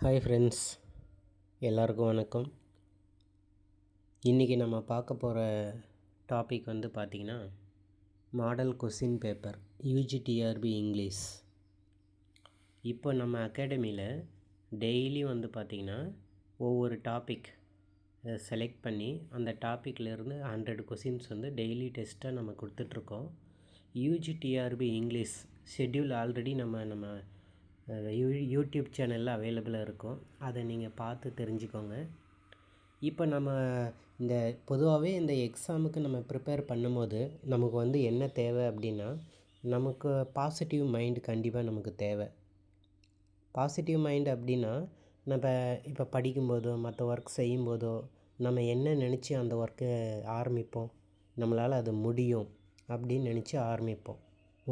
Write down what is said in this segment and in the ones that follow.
Hi friends, எல்லாருக்கும் வணக்கம். இன்றைக்கி நம்ம பார்க்க போகிற டாபிக் வந்து பார்த்திங்கன்னா model question paper UGTRB English. இப்போ நம்ம அகாடமியில் டெய்லி வந்து பார்த்திங்கன்னா ஒவ்வொரு டாபிக் செலக்ட் பண்ணி அந்த டாப்பிக்லேருந்து 100 கொஸ்டின்ஸ் வந்து டெய்லி டெஸ்ட்டாக நம்ம கொடுத்துட்ருக்கோம். யூஜிடிஆர்பி இங்கிலீஷ் ஷெட்யூல் ஆல்ரெடி நம்ம யூடியூப் சேனலில் அவைலபிளாக இருக்கும். அதை நீங்கள் பார்த்து தெரிஞ்சுக்கோங்க. இப்போ நம்ம இந்த பொதுவாகவே இந்த எக்ஸாமுக்கு நம்ம ப்ரிப்பேர் பண்ணும்போது நமக்கு வந்து என்ன தேவை அப்படின்னா, நமக்கு பாசிட்டிவ் மைண்டு கண்டிப்பாக நமக்கு தேவை. பாசிட்டிவ் மைண்ட் அப்படின்னா, நம்ம இப்போ படிக்கும்போதோ மற்ற ஒர்க் செய்யும்போதோ நம்ம என்ன நினச்சி அந்த ஒர்க்கை ஆரம்பிப்போம், நம்மளால் அது முடியும் அப்படின்னு நினச்சி ஆரம்பிப்போம்.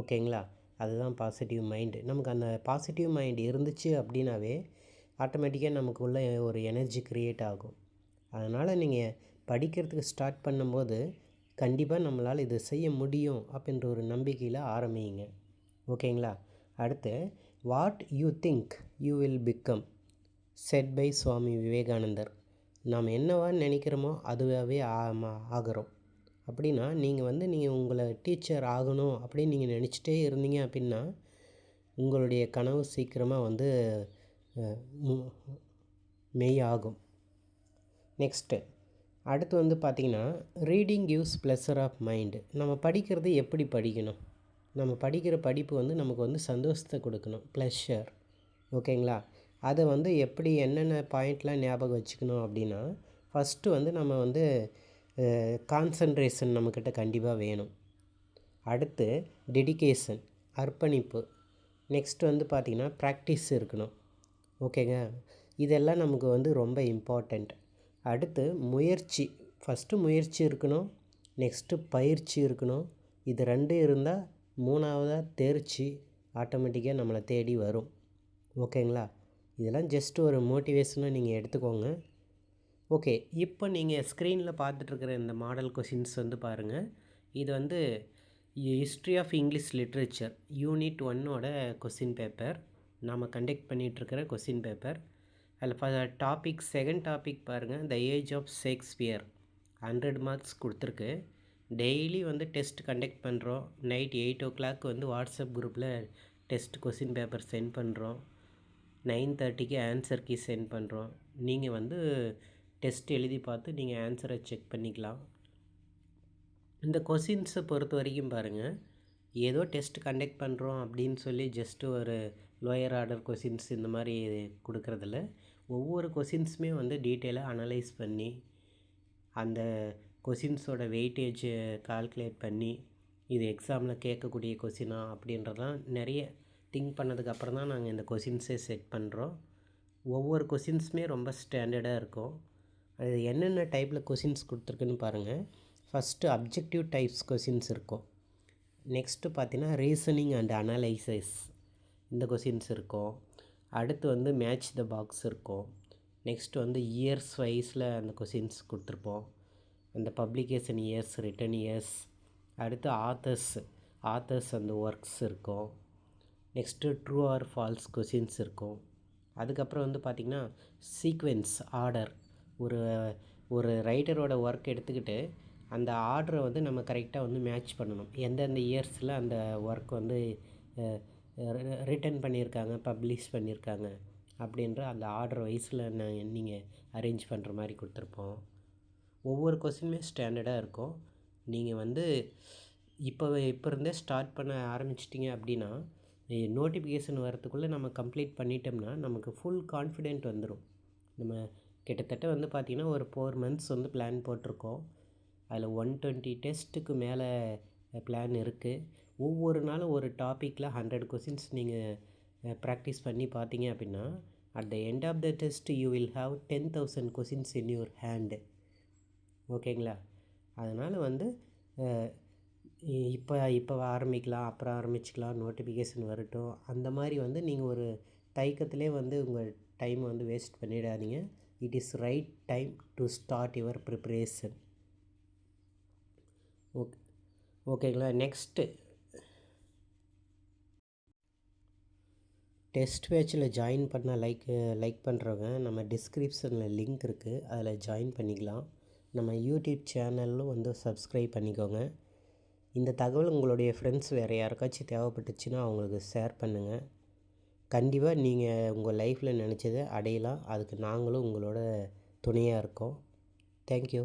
ஓகேங்களா? அதுதான் பாசிட்டிவ் மைண்டு. நமக்கு அந்த பாசிட்டிவ் மைண்ட் இருந்துச்சு அப்படின்னாவே ஆட்டோமேட்டிக்காக நமக்குள்ளே ஒரு எனர்ஜி க்ரியேட் ஆகும். அதனால் நீங்கள் படிக்கிறதுக்கு ஸ்டார்ட் பண்ணும்போது கண்டிப்பாக நம்மளால் இதை செய்ய முடியும் அப்படின்ற ஒரு நம்பிக்கையில் ஆரம்பிங்க. ஓகேங்களா? அடுத்து, what you think you will become said by Swami விவேகானந்தர். நாம் என்னவா நினைக்கிறோமோ அதுவாகவே ஆகிறோம். அப்படின்னா நீங்கள் உங்களை டீச்சர் ஆகணும் அப்படின்னு நீங்கள் நினச்சிட்டே இருந்தீங்க அப்படின்னா உங்களுடைய கனவு சீக்கிரமாக வந்து மெய் ஆகும். நெக்ஸ்ட்டு, அடுத்து வந்து பார்த்திங்கன்னா reading gives pleasure of mind. நம்ம படிக்கிறது எப்படி படிக்கணும்? நம்ம படிக்கிற படிப்பு வந்து நமக்கு வந்து சந்தோஷத்தை கொடுக்கணும், ப்ளெஷர். ஓகேங்களா? அதை வந்து எப்படி என்னென்ன பாயிண்ட்லாம் ஞாபகம் வச்சுக்கணும் அப்படின்னா, ஃபஸ்ட்டு வந்து நம்ம வந்து கான்சன்ட்ரேஷன் நம்மக்கிட்ட கண்டிப்பாக வேணும். அடுத்து டெடிகேஷன், அர்ப்பணிப்பு. நெக்ஸ்ட் வந்து பார்த்திங்கன்னா ப்ராக்டிஸ் இருக்கணும். ஓகேங்க? இதெல்லாம் நமக்கு வந்து ரொம்ப இம்பார்ட்டண்ட். அடுத்து முயற்சி, ஃபஸ்ட்டு முயற்சி இருக்கணும். நெக்ஸ்ட்டு பயிற்சி இருக்கணும். இது ரெண்டும் இருந்தால் மூணாவதாக தேர்ச்சி ஆட்டோமேட்டிக்காக நம்மளை தேடி வரும். ஓகேங்களா? இதெல்லாம் ஜஸ்ட் ஒரு மோட்டிவேஷனாக நீங்கள் எடுத்துக்கோங்க. ஓகே, இப்போ நீங்கள் ஸ்க்ரீனில் பார்த்துட்ருக்கிற இந்த மாடல் கொஷின்ஸ் வந்து பாருங்கள். இது வந்து history of English literature unit 1ஓட கொஸ்டின் பேப்பர். நாம் கண்டக்ட் பண்ணிகிட்ருக்கிற கொஸ்டின் பேப்பர். அதில் டாபிக் செகண்ட் டாபிக் பாருங்கள், the age of Shakespeare. 100 marks கொடுத்துருக்கு. டெய்லி வந்து டெஸ்ட் கண்டக்ட் பண்ணுறோம். நைட் 8 o'clock வந்து வாட்ஸ்அப் குரூப்பில் டெஸ்ட் கொஸ்டின் பேப்பர் சென்ட் பண்ணுறோம். 9:30க்கு ஆன்சர் கீ சென்ட் பண்ணுறோம். நீங்கள் வந்து டெஸ்ட் எழுதி பார்த்து நீங்கள் ஆன்சரை செக் பண்ணிக்கலாம். இந்த கொஷின்ஸை பொறுத்த வரைக்கும் பாருங்கள், ஏதோ டெஸ்ட் கண்டக்ட் பண்ணுறோம் அப்படின்னு சொல்லி ஜஸ்ட்டு ஒரு லோயர் ஆர்டர் கொஷின்ஸ் இந்த மாதிரி கொடுக்குறதில்ல. ஒவ்வொரு கொஷின்ஸுமே வந்து டீட்டெயிலாக அனலைஸ் பண்ணி அந்த கொஷின்ஸோட வெயிட்டேஜை கால்குலேட் பண்ணி இது எக்ஸாமில் கேட்கக்கூடிய கொஷினா அப்படின்றதான் நிறைய திங்க் பண்ணதுக்கப்புறம் தான் நாங்கள் இந்த கொஷின்ஸே செட் பண்ணுறோம். ஒவ்வொரு கொஷின்ஸுமே ரொம்ப ஸ்டாண்டர்டாக இருக்கும். அது என்னென்ன டைப்பில் கொஷின்ஸ் கொடுத்துருக்குன்னு பாருங்கள். ஃபஸ்ட்டு அப்ஜெக்டிவ் டைப்ஸ் கொஷின்ஸ் இருக்கும். நெக்ஸ்ட்டு பார்த்தீங்கன்னா ரீசனிங் அண்ட் அனலைசிஸ் இந்த கொஷின்ஸ் இருக்கும். அடுத்து வந்து மேட்ச் த பாக்ஸ் இருக்கும். நெக்ஸ்ட்டு வந்து இயர்ஸ் வைஸில் அந்த கொஷின்ஸ் கொடுத்துருப்போம். அந்த பப்ளிகேஷன் இயர்ஸ், ரிட்டன் இயர்ஸ். அடுத்து ஆத்தர்ஸ் அந்த ஒர்க்ஸ் இருக்கும். Next true or false questions இருக்கும். அதுக்கப்புறம் வந்து பார்த்திங்கன்னா சீக்வென்ஸ் ஆர்டர். ஒரு ரைட்டரோட ஒர்க் எடுத்துக்கிட்டு அந்த ஆர்டரை வந்து நம்ம கரெக்டாக வந்து மேட்ச் பண்ணணும். எந்தெந்த இயர்ஸில் அந்த ஒர்க் வந்து ரிட்டன் பண்ணியிருக்காங்க, பப்ளிஷ் பண்ணியிருக்காங்க அப்படின்ற அந்த ஆர்டர் வைஸில் நீங்கள் அரேஞ்ச் பண்ணுற மாதிரி கொடுத்துருப்போம். ஒவ்வொரு கொஸ்டினுமே ஸ்டாண்டர்டாக இருக்கும். நீங்கள் வந்து இப்போ இருந்தே ஸ்டார்ட் பண்ண ஆரம்பிச்சிட்டிங்க அப்படின்னா நோட்டிஃபிகேஷன் வரத்துக்குள்ளே நம்ம கம்ப்ளீட் பண்ணிட்டோம்னா நமக்கு ஃபுல் கான்ஃபிடென்ட் வந்துடும். நம்ம கிட்டத்தட்ட வந்து பார்த்திங்கன்னா ஒரு 4 months வந்து பிளான் போட்டிருக்கோம். அதில் 120 டெஸ்ட்டுக்கு மேலே பிளான் இருக்குது. ஒவ்வொரு நாளும் ஒரு டாப்பிக்கில் 100 கொஷின்ஸ் நீங்கள் ப்ராக்டிஸ் பண்ணி பார்த்தீங்க அப்படின்னா at the end of the test you will have 10,000 questions in your hand. ஓகேங்களா? அதனால் வந்து இப்போ ஆரம்பிக்கலாம், அப்புறம் ஆரம்பிச்சுக்கலாம், நோட்டிஃபிகேஷன் வரட்டும், அந்த மாதிரி வந்து நீங்கள் ஒரு தயக்கத்திலே வந்து உங்கள் டைம் வந்து வேஸ்ட் பண்ணிடாதீங்க. It is right time to start your preparation. ஓகேங்களா? நெக்ஸ்ட்டு டெஸ்ட் பேட்சில் ஜாயின் பண்ண லைக் பண்ணுறவங்க நம்ம டிஸ்கிரிப்ஷனில் லிங்க் இருக்குது, அதில் ஜாயின் பண்ணிக்கலாம். நம்ம யூடியூப் சேனலும் வந்து சப்ஸ்கிரைப் பண்ணிக்கோங்க. இந்த தகவல் உங்களுடைய ஃப்ரெண்ட்ஸ் வேறு யாருக்காச்சும் தேவைப்பட்டுச்சுன்னா அவங்களுக்கு ஷேர் பண்ணுங்கள். கண்டிப்பாக நீங்கள் உங்கள் லைஃப்பில் நினச்சதை அடையலாம். அதுக்கு நாங்களும் உங்களோட துணையாக இருக்கோம். தேங்க்யூ.